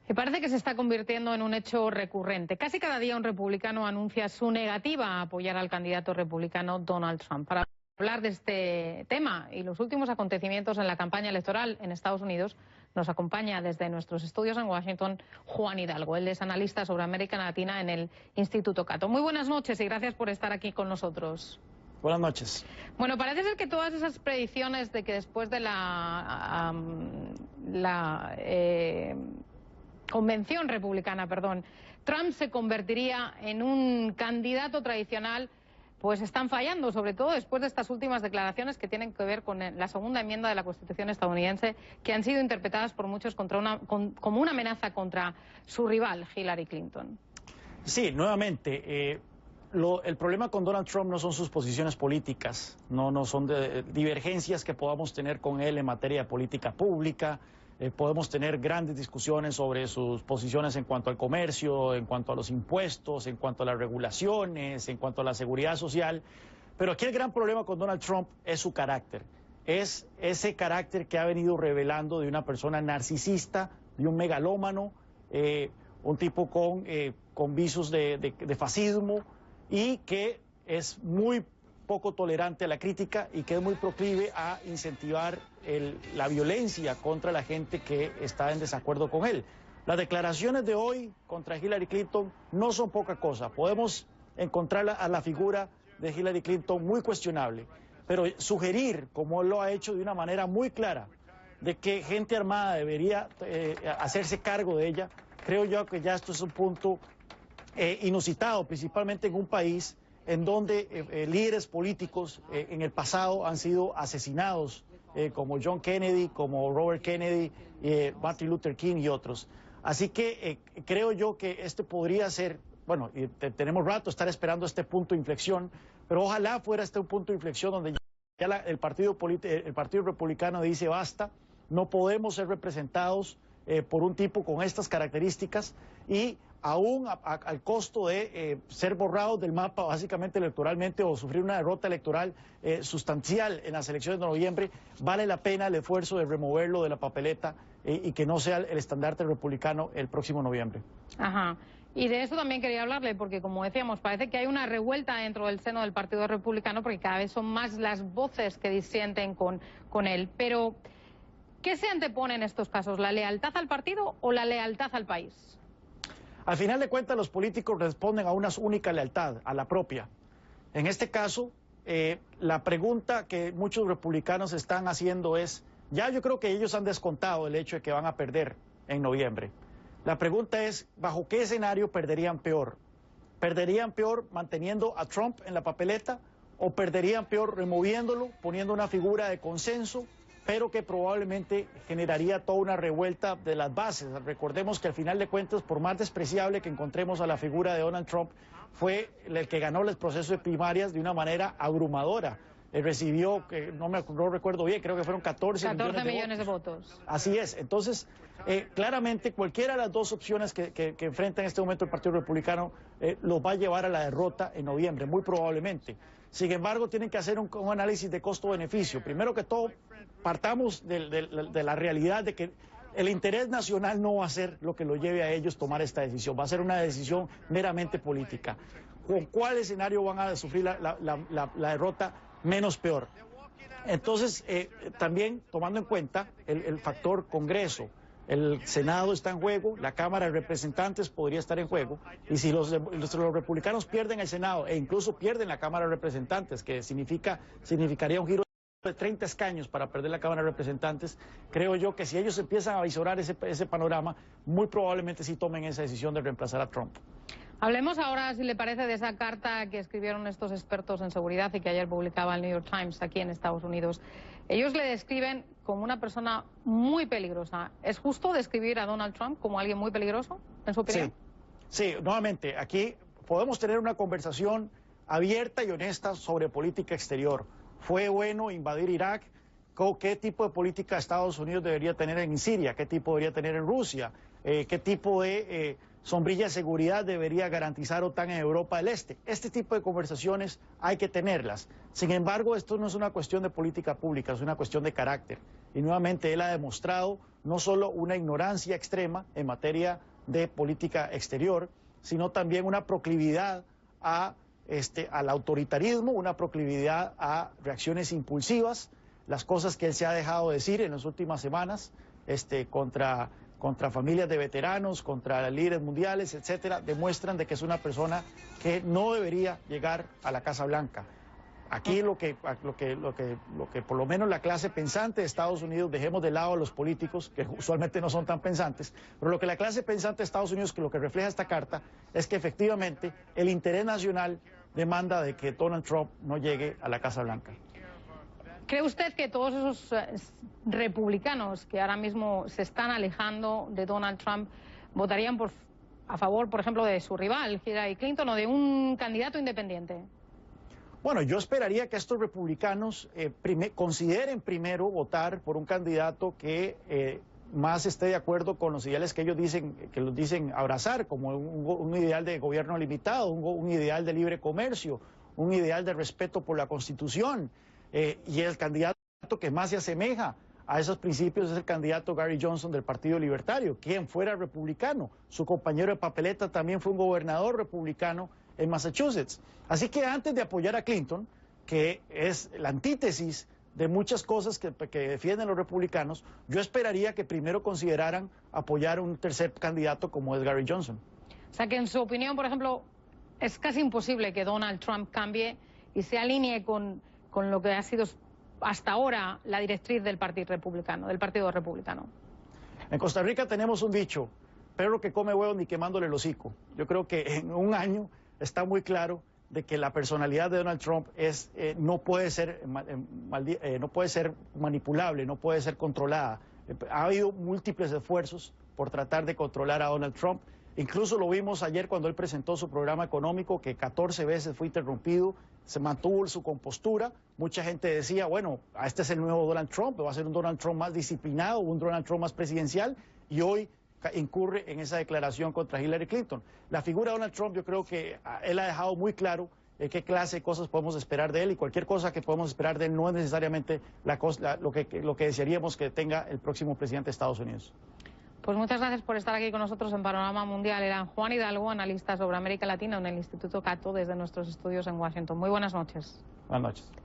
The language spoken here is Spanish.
Y parece que se está convirtiendo en un hecho recurrente. Casi cada día un republicano anuncia su negativa a apoyar al candidato republicano Donald Trump. Para hablar de este tema y los últimos acontecimientos en la campaña electoral en Estados Unidos, nos acompaña desde nuestros estudios en Washington Juan Hidalgo. Él es analista sobre América Latina en el Instituto Cato. Muy buenas noches y gracias por estar aquí con nosotros. Buenas noches. Bueno, parece ser que todas esas predicciones de que después de la convención republicana, Trump se convertiría en un candidato tradicional, pues están fallando, sobre todo después de estas últimas declaraciones que tienen que ver con la segunda enmienda de la Constitución estadounidense, que han sido interpretadas por muchos como una amenaza contra su rival, Hillary Clinton. Sí, nuevamente, el problema con Donald Trump no son sus posiciones políticas, no son divergencias que podamos tener con él en materia de política pública. Podemos tener grandes discusiones sobre sus posiciones en cuanto al comercio, en cuanto a los impuestos, en cuanto a las regulaciones, en cuanto a la seguridad social. Pero aquí el gran problema con Donald Trump es su carácter. Es ese carácter que ha venido revelando de una persona narcisista, de un megalómano, un tipo con visos de fascismo y que es muy poco tolerante a la crítica y que es muy proclive a incentivar la violencia contra la gente que está en desacuerdo con él. Las declaraciones de hoy contra Hillary Clinton no son poca cosa. Podemos encontrar a la figura de Hillary Clinton muy cuestionable, pero sugerir, como él lo ha hecho de una manera muy clara, de que gente armada debería hacerse cargo de ella, creo yo que ya esto es un punto inusitado, principalmente en un país en donde líderes políticos en el pasado han sido asesinados, como John Kennedy, como Robert Kennedy, Martin Luther King y otros. Así que creo yo que este podría ser, bueno, tenemos rato estar esperando este punto de inflexión, pero ojalá fuera este un punto de inflexión donde ya el Partido Republicano dice basta, no podemos ser representados por un tipo con estas características y aún al costo de ser borrados del mapa básicamente electoralmente o sufrir una derrota electoral sustancial en las elecciones de noviembre, vale la pena el esfuerzo de removerlo de la papeleta y que no sea el estandarte republicano el próximo noviembre. Ajá. Y de eso también quería hablarle, porque como decíamos, parece que hay una revuelta dentro del seno del Partido Republicano, porque cada vez son más las voces que disienten con él. Pero, ¿qué se antepone en estos casos? ¿La lealtad al partido o la lealtad al país? Al final de cuentas, los políticos responden a una única lealtad, a la propia. En este caso, la pregunta que muchos republicanos están haciendo es, ya yo creo que ellos han descontado el hecho de que van a perder en noviembre. La pregunta es, ¿bajo qué escenario perderían peor? ¿Perderían peor manteniendo a Trump en la papeleta o perderían peor removiéndolo, poniendo una figura de consenso, pero que probablemente generaría toda una revuelta de las bases? Recordemos que al final de cuentas, por más despreciable que encontremos a la figura de Donald Trump, fue el que ganó el proceso de primarias de una manera abrumadora. Recibió, no recuerdo bien, creo que fueron 14 millones de votos. Así es. Entonces, claramente cualquiera de las dos opciones que enfrenta en este momento el Partido Republicano los va a llevar a la derrota en noviembre, muy probablemente. Sin embargo, tienen que hacer un análisis de costo-beneficio. Primero que todo, partamos de la realidad de que el interés nacional no va a ser lo que lo lleve a ellos tomar esta decisión, va a ser una decisión meramente política. ¿Con cuál escenario van a sufrir la derrota menos peor? Entonces, también tomando en cuenta el factor Congreso, el Senado está en juego, la Cámara de Representantes podría estar en juego, y si los republicanos pierden el Senado e incluso pierden la Cámara de Representantes, que significaría un giro de 30 escaños para perder la Cámara de Representantes, creo yo que si ellos empiezan a visorar ese panorama, muy probablemente sí tomen esa decisión de reemplazar a Trump. Hablemos ahora, si le parece, de esa carta que escribieron estos expertos en seguridad y que ayer publicaba el New York Times aquí en Estados Unidos. Ellos le describen como una persona muy peligrosa. ¿Es justo describir a Donald Trump como alguien muy peligroso, en su opinión? Sí, nuevamente, aquí podemos tener una conversación abierta y honesta sobre política exterior. ¿Fue bueno invadir Irak? ¿Qué tipo de política Estados Unidos debería tener en Siria? ¿Qué tipo debería tener en Rusia? ¿Qué tipo de sombrilla de seguridad debería garantizar OTAN en Europa del Este? Este tipo de conversaciones hay que tenerlas. Sin embargo, esto no es una cuestión de política pública, es una cuestión de carácter. y nuevamente él ha demostrado no solo una ignorancia extrema en materia de política exterior, sino también una proclividad al autoritarismo, una proclividad a reacciones impulsivas, las cosas que él se ha dejado decir en las últimas semanas contra familias de veteranos, contra líderes mundiales, etcétera, demuestran de que es una persona que no debería llegar a la Casa Blanca. Aquí lo que por lo menos la clase pensante de Estados Unidos, dejemos de lado a los políticos, que usualmente no son tan pensantes, pero lo que la clase pensante de Estados Unidos, que lo que refleja esta carta, es que efectivamente el interés nacional demanda de que Donald Trump no llegue a la Casa Blanca. ¿Cree usted que todos esos republicanos que ahora mismo se están alejando de Donald Trump votarían a favor, por ejemplo, de su rival, Hillary Clinton, o de un candidato independiente? Bueno, yo esperaría que estos republicanos consideren primero votar por un candidato que más esté de acuerdo con los ideales que ellos dicen abrazar, como un ideal de gobierno limitado, un ideal de libre comercio, un ideal de respeto por la Constitución. Y el candidato que más se asemeja a esos principios es el candidato Gary Johnson del Partido Libertario, quien fuera republicano. Su compañero de papeleta también fue un gobernador republicano en Massachusetts. Así que antes de apoyar a Clinton, que es la antítesis de muchas cosas que defienden los republicanos, yo esperaría que primero consideraran apoyar un tercer candidato como es Gary Johnson. O sea que en su opinión, por ejemplo, es casi imposible que Donald Trump cambie y se alinee con lo que ha sido hasta ahora la directriz del Partido Republicano. En Costa Rica tenemos un dicho: perro que come huevos ni quemándole el hocico. Yo creo que en un año está muy claro de que la personalidad de Donald Trump no puede ser manipulable, no puede ser controlada. Ha habido múltiples esfuerzos por tratar de controlar a Donald Trump. Incluso lo vimos ayer cuando él presentó su programa económico, que 14 veces fue interrumpido, se mantuvo su compostura. Mucha gente decía, bueno, este es el nuevo Donald Trump, va a ser un Donald Trump más disciplinado, un Donald Trump más presidencial, y hoy incurre en esa declaración contra Hillary Clinton. La figura de Donald Trump, yo creo que él ha dejado muy claro qué clase de cosas podemos esperar de él, y cualquier cosa que podemos esperar de él no es necesariamente lo que desearíamos que tenga el próximo presidente de Estados Unidos. Pues muchas gracias por estar aquí con nosotros en Panorama Mundial. Era Juan Hidalgo, analista sobre América Latina en el Instituto Cato desde nuestros estudios en Washington. Muy buenas noches. Buenas noches.